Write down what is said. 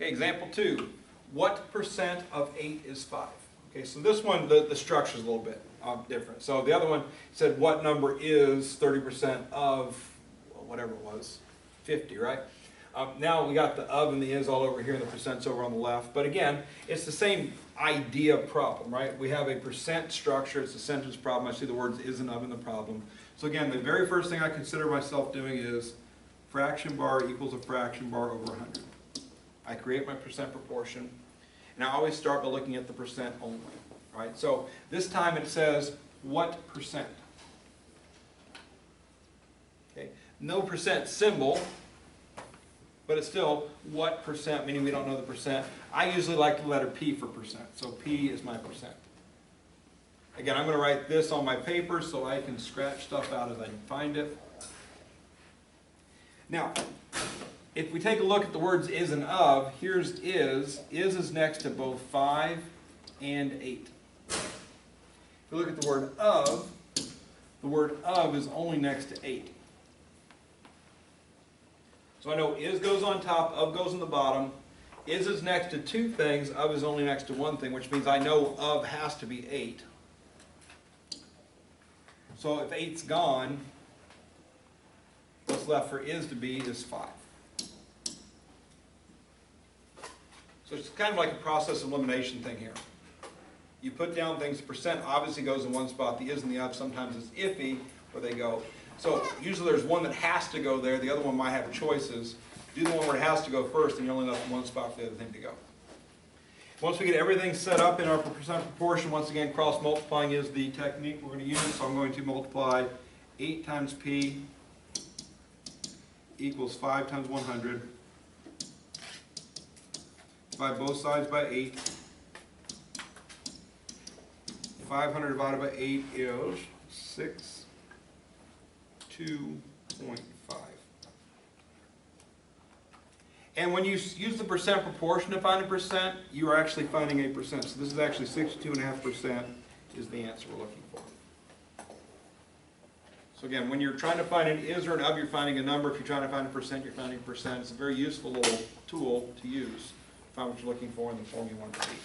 Okay, example 2. What percent of 8 is 5? Okay, so this one, the structure is a little bit different. So the other one said what number is 30% of, well, whatever it was, 50, right? Now we got the of and the is all over here and the percent's over on the left. But again, it's the same idea problem, right? We have a percent structure. It's a sentence problem. I see the words is and of in the problem. So again, the very first thing I consider myself doing is fraction bar equals a fraction bar over 100. I create my percent proportion. And I always start by looking at the percent only, right? So this time it says what percent? Okay, no percent symbol, but it's still what percent, meaning we don't know the percent. I usually like the letter P for percent, so P is my percent. Again, I'm going to write this on my paper so I can scratch stuff out as I find it. Now, if we take a look at the words is and of, here's is. Is next to both 5 and 8. If we look at the word of is only next to 8. So I know is goes on top, of goes on the bottom. Is next to 2 things, of is only next to 1 thing, which means I know of has to be 8. So if 8's gone, what's left for is to be is 5. So it's kind of like a process elimination thing here. You put down things, percent obviously goes in one spot, the is and the of sometimes is iffy where they go. So usually there's one that has to go there, the other one might have choices. Do the one where it has to go first and you're only left in one spot for the other thing to go. Once we get everything set up in our percent proportion, once again cross multiplying is the technique we're going to use. So I'm going to multiply 8 times P equals 5 times 100. Divide both sides by 8. 500 divided by 8 is 62.5. And when you use the percent proportion to find a percent, you are actually finding a percent. So this is actually 62.5% is the answer we're looking for. So again, when you're trying to find an is or an of, you're finding a number. If you're trying to find a percent, you're finding a percent. It's a very useful little tool to use. Find what you're looking for in the form you want it to be.